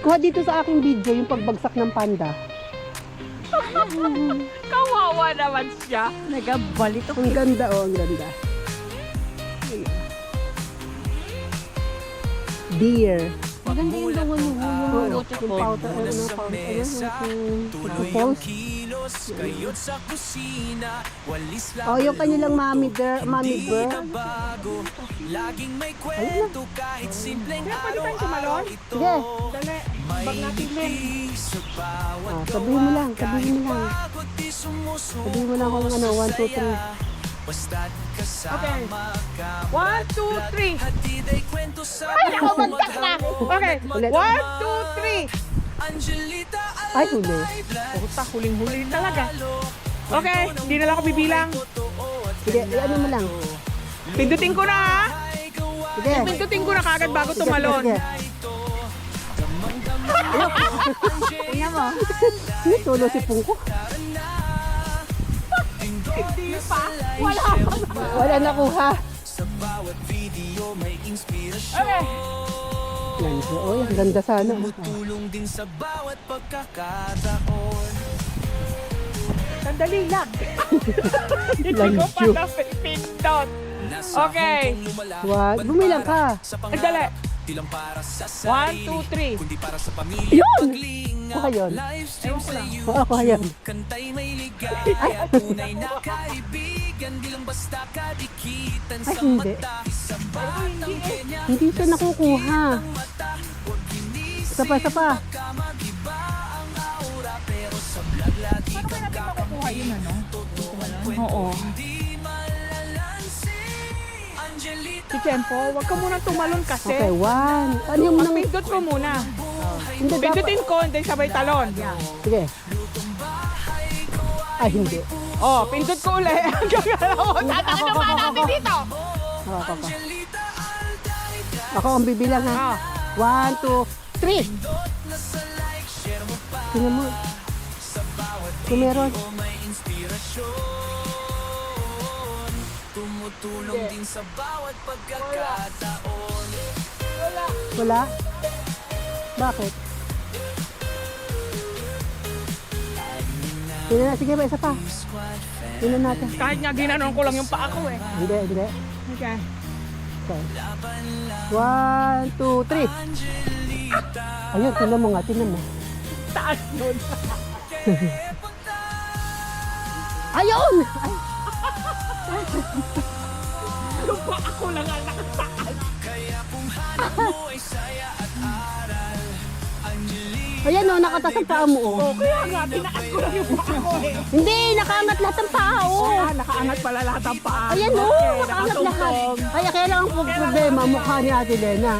Kuha dito sa aking video yung pagbagsak ng panda. Kawawa naman siya. Nagabalito. Ang ganda oh, ang ganda. Deer. Maganda yung logo niyo. Yung logo Yung powder, falls. Oh, yung kanilang mommy bear. Sige. Pwede tayong tumalon? Sige. Dali. Bag natin din. Ah, sabihin mo lang, sabihin mo lang. Sabihin mo lang kung ano, 1, 2, 3. Okay. 1, 2, 3. Ay, nakabagsak na. Okay. Ulit. 1, 2, 3. Ay, huli. Puta, huling-huli talaga. Okay, hindi na lang ako bibilang. Sige, ano mo lang. Pindutin ko na ha. Sige. Pindutin ko na kagad bago Sige, tumalon. sige, Tingnan mo. sige. Tulo si Pungko. Hindi pa. Wala pa. Wala nakuha. Okay. Yan. Oh, ang ganda sana. Sandali lang. Hindi ko Lansyo. pa napipindot. Okay. Wag, bumilang ka. Ang dali. 1, 2, 3. Yun! Kuha yun. Ewan ko lang. Oo, kuha yun. Ay, hindi. Hindi siya nakukuha. Isa pa, isa pa. Paano ba natin makukuha yun ano? Oo. Si Chempo, wag ka muna tumalon kasi. Okay, 1. Ano yung nang... Pindot ko muna. Hindi, dapat. Pindutin ko, hindi sabay talon. Sige. Ay, hindi. Oh, pindot ko ulit. Tatangin na pa natin dito. Ako. Ako ang bibilang ha. 1, 2, 3. Tingnan mo. Kung meron. Tumutulong din sa bawat pagkakataon. Wala? Bakit? Tingnan na. Sige ba, isa pa. Tingnan natin. Kahit nga ginanon ko lang yung paa ko eh. Hindi, hindi. Okay. Okay. 1, 2, 3. Ayun, tingnan mo nga, tingnan mo. Taas nun. Ayun! Yung paa ko lang ang nakataas. Ayan o, nakatas ang paa mo. Oh. Kaya nga, tinaas ko lang yung paa ko eh. Hindi, nakaangat lahat ang paa. Oh. Ah, nakaangat pala lahat ang paa. Ayan o, Okay, nakaangat lahat. nakatungtong. Ay, kaya lang ang problema, mukha ni Ate Lena.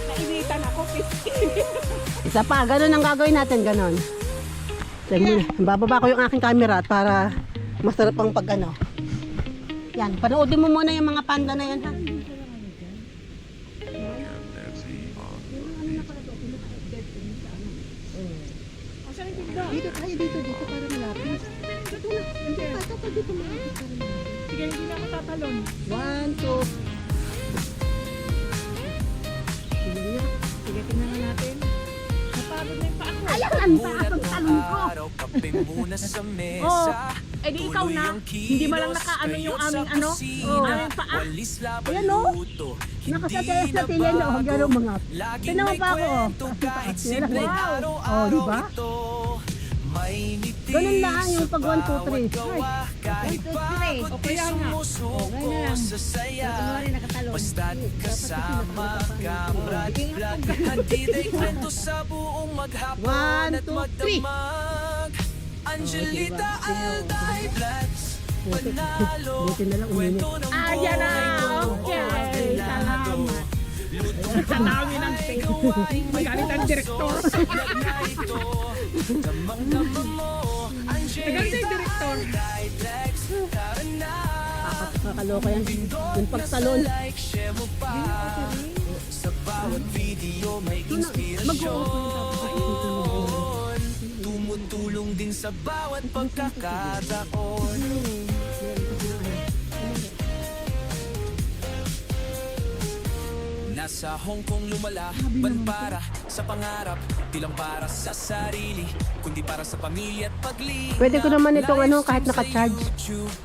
Nainitan ako, 50. Isa pa, ganun ang gagawin natin, ganun. Bababa ko yung aking camera para masarap ang pag ano. Yan, panoodin mo muna yung mga panda na yan ha. Dito tayo, dito para malapit. Dito na, hindi pa, dapat dito malapit para malapit. Sige, hindi na ako tatalon. 1, 2. Sige niya. Sige, tingnan na natin. Napagod na yung paa ko. Ayan ang taas ang talon ko. Oh, eh di ikaw na. Hindi mo lang nakaano yung aming ano, aming paa. Ayan o. Nakasatay sa tiyan na huwag yan mga. Tinan mo pa ako. Wow. Oh, di ba? Ganun lang yung pag 1, 2, 3. Ay, 1, 2, 3. O kaya nga. Ngayon na lang. Kunwari nakatalon. Basta't kasama ka, brad, hatid ay kwento sa buong maghapon at 1, 2, 3. magdamag. Angelita Alday Blats, panalo, Buti na lang uminit. kwento ng Ayan na. Okay. Salamat. Sa dami ng take. Magalit ang direktor. na ito. Damang-dama mo, Magalit ang direktor. Kakaloka yan. Yung pagtalon. like, share mo pa. Sa bawat video may inspirasyon. Tumutulong din sa bawat pagkakataon. Nasa Hong Kong lumalaban para sa pangarap. Di lang para sa sarili, kundi para sa pamilya at paglingap. Pwede ko naman itong ano, kahit naka-charge.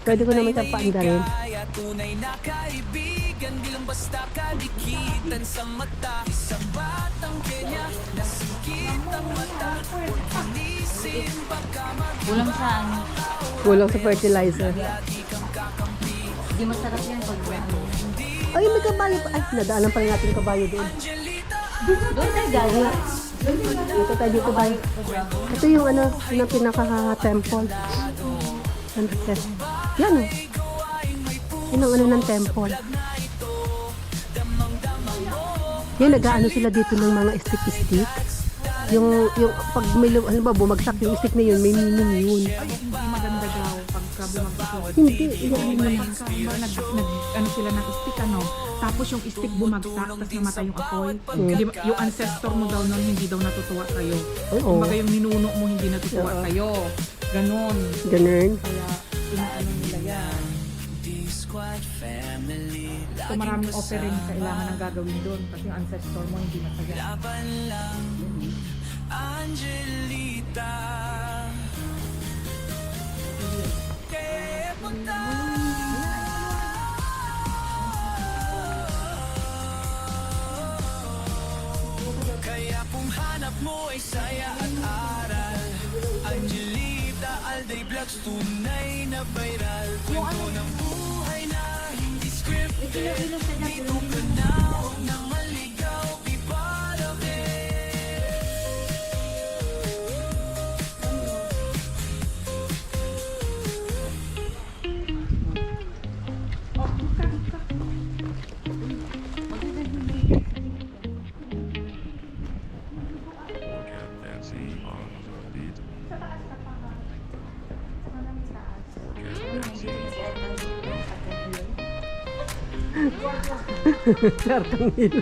Pwede ko naman itong paandarin. Kaya tunay na kaibigan, di lang basta kadikitan sa mata. Isang batang Kenya, nasingkit ang mata. Huwag kinisin, baka Kulang sa ano. Kulang sa fertilizer. Hindi masarap yan pag ano. Ay, may kabayo pa. Ay, nadaanan pa rin natin yung kabayo doon. Doon tayo galing. Dito tayo dito ba? Ito yung ano, yung ang pinaka-temple. Ano ito? Yan o. Yun ang ano ng temple. Yan, nag-ano sila dito ng mga stick-stick. Yung pag may, ano ba, bumagsak yung stick na yun, may meaning yun. Hindi maganda daw pagka bumagsak. Hindi, yan. Ano sila ng stick ano. Tapos yung stick bumagsak, tapos namatay yung apoy. Yung ancestor mo daw nun, hindi daw natutuwa sa'yo. Oo. Kumbaga yung ninuno mo, hindi natutuwa sa'yo. Ganon. Ganun. Kaya, inaano nila yan. So maraming offering kailangan ang gagawin doon kasi yung ancestor mo hindi masaya. Laban lang, Angelita. Kaya punta. Kaya kung hanap mo ay saya at aral, Angelita Alday Vlogs, tunay na viral. Kwento ng buhay na hindi scripted. Dito ka na, huwag nang maligaw, be part of it. Fancy on the beat. Sarkang hilo.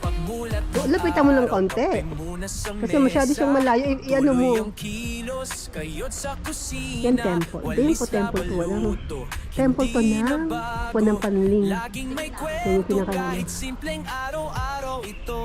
Pagmulat Lapitan mo ng konti. Kasi masyado siyang malayo. I-ano mo. Yan temple. Temple to. Walang temple to ng punang panling. Laging may Yan kwento yung pinaka- kahit simpleng araw-araw ito.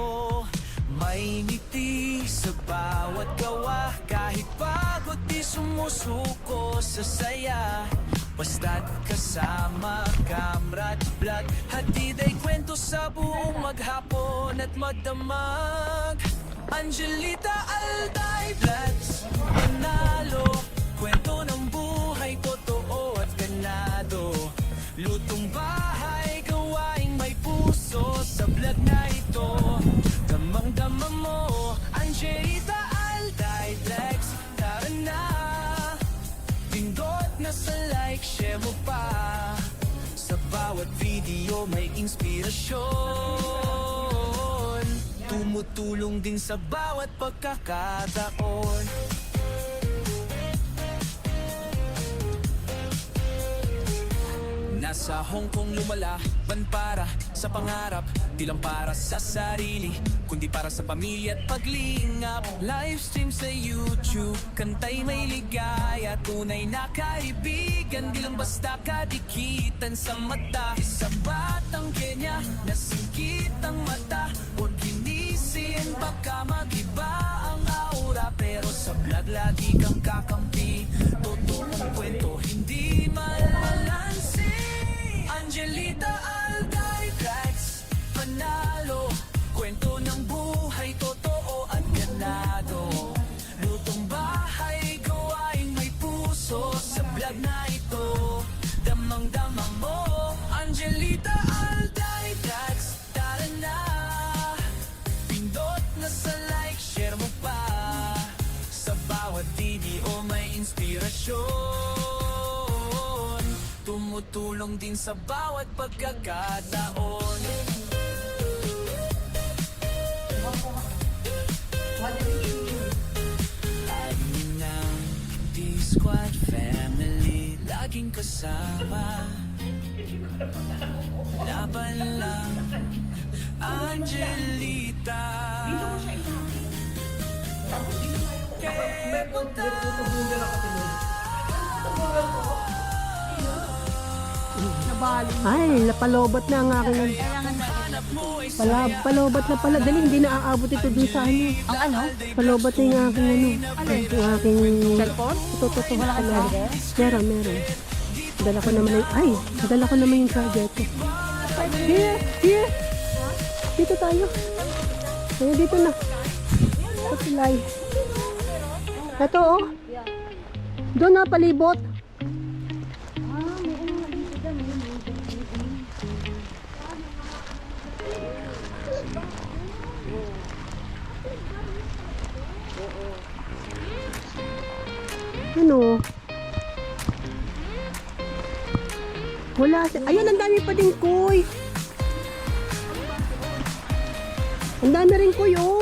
May ngiti sa bawat gawa, kahit pagod di sumusuko sa saya. Basta't kasama, kamrat, vlog, hatid ay kwento sa buong maghapon at magdamag. Angelita Alday Vlogs, panalo, kwento ng buhay, totoo at ganado. Lutong bahay, gawaing may puso sa vlog na ito. Damang-dama mo, Angelita Alday Vlogs, tara na. Pindot na sa like, share mo pa. Sa bawat video may inspirasyon. Tumutulong din sa bawat pagkakataon. Nasa Hong Kong lumalaban para sa pangarap. Di lang para sa sarili, kundi para sa pamilya at paglingap. Livestream sa YouTube, kantay may ligaya. Tunay na kaibigan, di lang basta kadikitan sa mata. Isang batang Kenya, nasingkit ang mata. Huwag kinisin, baka mag-iba ang aura. Pero sa vlog lagi kang kakampi. Totoong kwento, hindi malalansi. Angelita Alday Vlogs, panalo, kwento ng buhay, totoo at ganado. Lutong bahay, gawaing may puso sa vlog na ito. Damang-dama mo, Angelita Alday Vlogs, tara na. Pindot na sa like, share mo pa. Sa bawat video may inspirasyon. Tumutulong din sa bawat pagkakataon. Admin ng D-Squad family, laging kasama. Laban lang, Angelita. Kaya punta. baling. Ay, napalobat na ang aking... Palobat na pala. Dali, hindi na aabot ito dun sa ano. Ang ano? Palobat na yung aking ano. Yung aking... Cellphone? Ito. Meron. Dala ko naman yung... Ay, dala ko naman yung charger ko. Here. Dito tayo. Ay, dito na. Ito silay. Ito oh. Doon na palibot. Ano? Wala. Ayun, ang dami pa din koy. Ang dami rin koy, oh.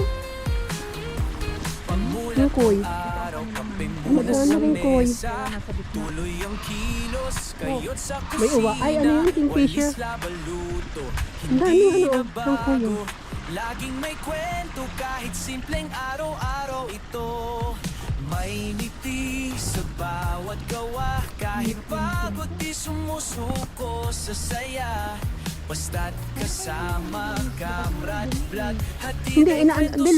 Yung koy. Ang dami rin koy. Tuloy ang kilos, kayo't sa May uwa. Ay, ano yun? Kingfisher. Ang dami, ano, ng koy, oh. Laging may kwento kahit simpleng araw-araw ito. May ngiti sa bawat gawa, kahit pagod di sumusuko sa saya. Basta't kasama, kamrad, vlog, Hindi,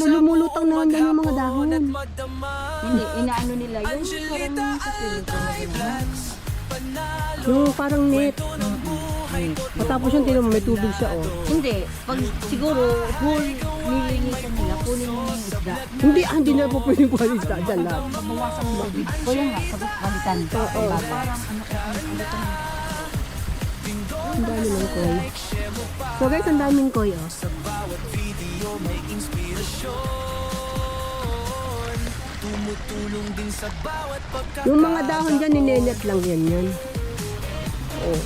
lumulutang naman yan yung mga dahon. Hindi, inaano nila yung parang sa Yung parang net. Matapos yung tinan mo, may tubig siya, oh. Hindi, pag siguro whole nilinisan nila, kunin mo yung isda. Hindi na po pwedeng kuhanin sa dyan lahat. Mabawasan mo tubig. Kaya nga, sabot balitan. Oo. Ang dami ng koy. So guys, ang daming koy, oh. Sa bawat video may inspirasyon. Tumutulong din sa bawat pagkakataon. Yung mga dahon dyan, ninenet lang yan. Oh.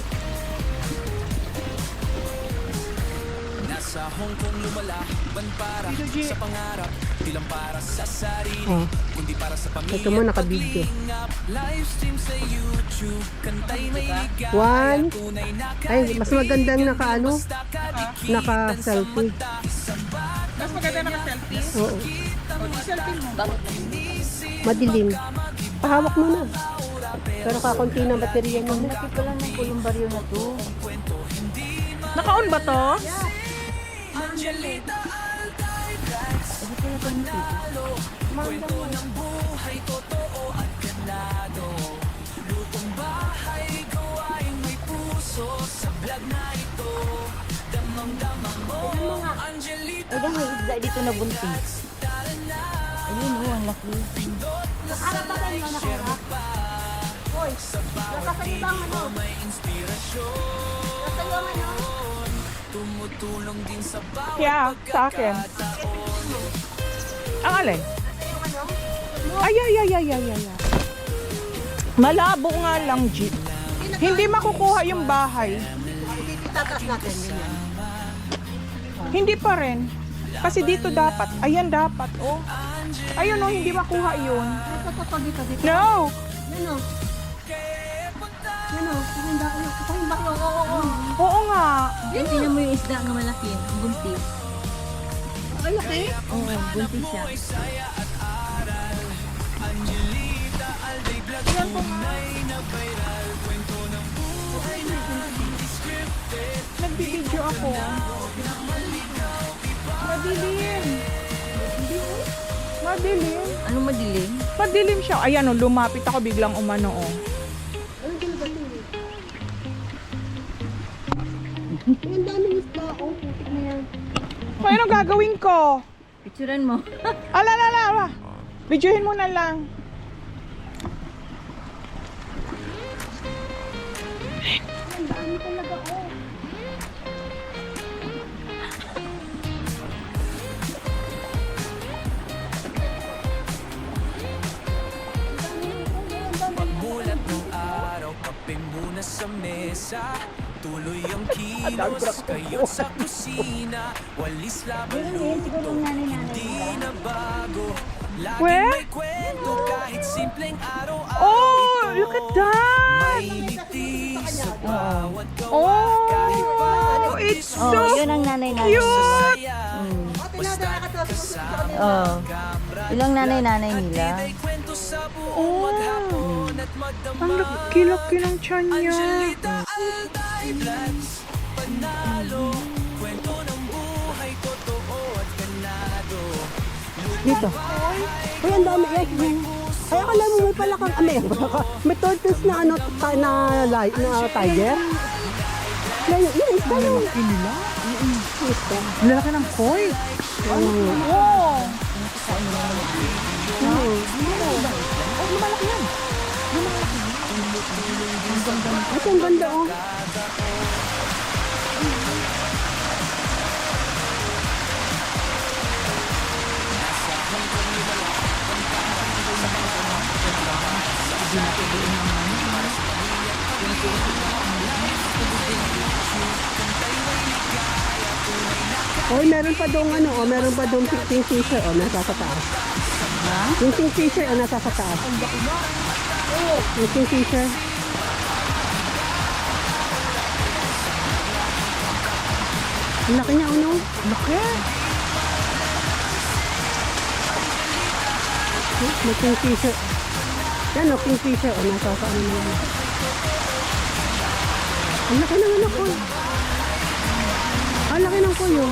Nasa Hong Kong lumalaban para sa pangarap. Di lang para sa sarili, Oh. kundi para sa pamilya. Ito mo, nakabidyo. Paglingap, livestream sa YouTube, kantay may ligaya. One. Tunay na Ay, mas magandang naka-selfie. Mas maganda naka-selfie. Oo. O, di-selfie mo. Madilim. Pahawak mo na. Pero kakunti na baterya mo. Laki pala ng kulumbaryo na to. Naka-on ba to? Kwento ng buhay, totoo at ganado. Lutong bahay, gawaing may puso. Sa vlog na ito, damang-damang mo, Angelita. Ay, may isda dito na buntis. Ayun, oh, ang laki. Sa bawat video may inspirasyon. Tumutulong din sa bawat Yeah, sa akin. Ang alin? Ay. Malabo nga lang, Jeep. Hindi makukuha yung bahay. Tatas natin, ganyan. Hindi pa rin. Kasi dito dapat. Ayan dapat, oh. Ayun, oh, hindi makuha yun. Dito. No! Yan o. Yan o. Pakinggan ko. Oo. Oo nga. Yan, tingnan mo yung isda nga malaki. Ang buntis. Ay, laki. Oo, buntis siya. Nagbibideo ako. Madilim. Madilim. Anong madilim? Madilim siya. Ayan, oh, lumapit ako biglang umano, oh. Ang daming isda. Oh, putik na yan. So, anong gagawin ko? Picturean mo. Ala. Videohin mo na lang. Ang dami talaga, oh. Pagmulat ng araw, kape muna sa mesa. Tuloy ang kilos, kayo sa kusina. Walis laban luto, hindi na bago. Laging Where? may kwento kahit simpleng araw-araw Oh, ito. look at that! May ngiti sa bawat gawa, Oh, kahit pagod di it's Oh, so yun ang nanay-nanay. cute! sumaya. Tinadala ka to. Oh. Ilang nanay-nanay nila. May kwento sa buong Oh, maghapon at magdamag. ang laki-laki ng tiyan niya. Angelita Vlogs, panalo, kwento ng buhay, totoo at ganado. Dito. Ay, ang dami. Ay, ay akala mo may pala kang, may tortoise na ano, na tiger. Yan, isda yun. Nila? Isda. Lalaki ng koi. Oo. Lumalaki yan. Ay, ang ganda oh. Oy, meron pa dong ano, oh, meron pa dong kingfisher, oh, nasa sa taas. Yung kingfisher, oh, nasa sa taas. Yung kingfisher. Ang laki niya, ano? Laki. May kingfisher. Yan, oh, kingfisher, oh, nasa sa ano naman. Ang laki ng ano ko. Ang laki ng kuyo.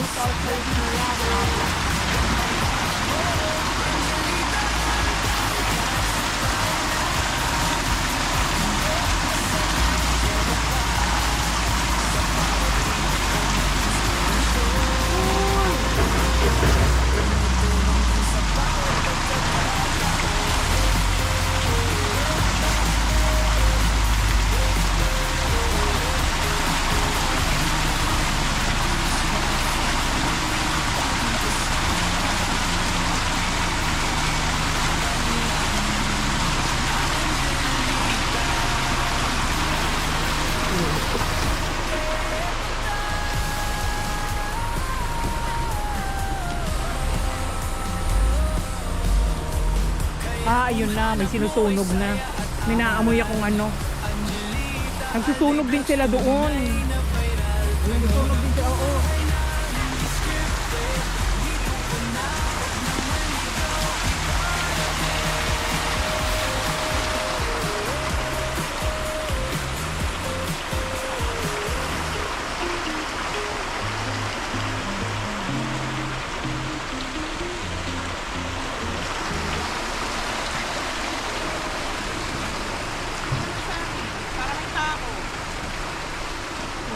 Ah, ayun na. May sinusunog na. May naamoy akong ano. Nagsusunog din sila doon. Nagsusunog din sila, oo.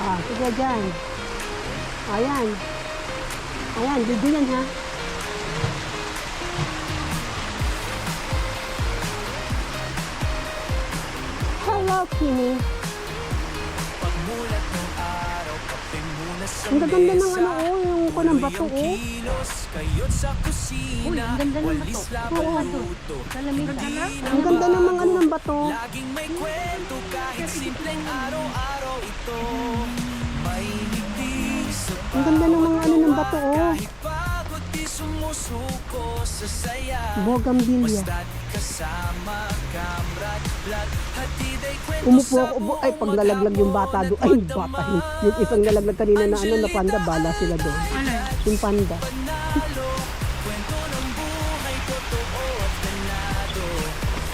Ah, sige dyan. Ayan. Ayan, dito yan ha. Hello, Kimi. Pagmulat ng araw, kape muna sa Ang gaganda ng mesa. ano, oh, yung ko ng bato, Yung oh. kilos, kayot sa kusina. Uy, ang ganda ng walis bato. laban Oo, luto. Kalamitan. Ang ganda ng mga ano ng bato. Laging may kwento kahit simpleng araw-araw ito. May ngiti sa Ang ganda ng mga ano ng bato, oh. kahit pagod di sumusuko sa saya. Bougainvillea. Basta't kasama, kamrat, blood, hatid ay kwento Umupo sa ako, ay pag nalaglag yung bata doon, ay bata, yung isang nalaglag kanina na ano, na panda, bala sila doon. Ano? Yung panda. panalo. Kwento ng buhay, totoo at ganado.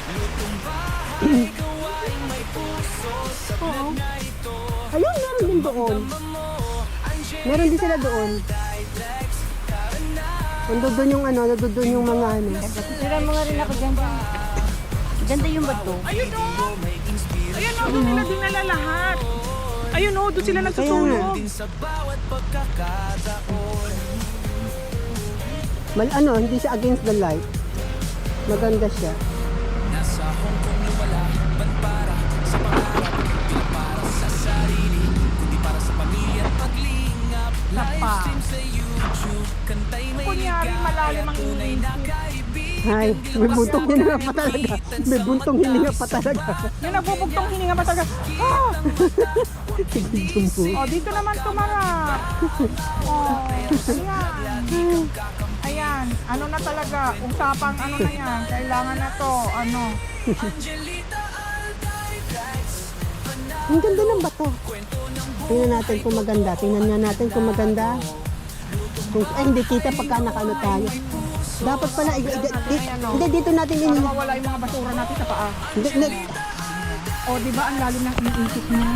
Lutong bahay, gawaing may puso. Sa vlog na ito, Ayun, meron din doon. Meron din sila doon. Nandun yung ano, nandun yung mga ano. Sira mo nga rin ako dyan. Ganda yung bato. Ayun o. Ayun o, doon nila dinala lahat. Ayun o, doon sila Kaya nagsusunog. din sa bawat pagkakataon. Ano, hindi siya against the light. Maganda siya. Nasa Hong Kong lumala, ban para sa pangarap, di para sa sarili, kundi para sa pamilya at paglingap. Livestream sa YouTube, kantay may Kunyari, malalim ang tunay na inisip. kaibigan. Ay, may buntong hininga pa talaga. May buntong hininga pa talaga. Yung nagbubugtong hininga ba talaga? Ah! Oh, dito naman tumarap. Oh, ayan. Ayan, ano na talaga, usapang ano na yan, kailangan na to, ano. Angelita Alday Vlogs, Ang ganda ng bato. Tingnan natin kung maganda. Tingnan nga natin kung maganda. Ay, hindi kita pagka nakaano tayo. Dapat pala, hindi dito natin Para ini. mawala yung mga basura natin sa paa. Hindi, O, di ba ang lalim ng iniisip niya?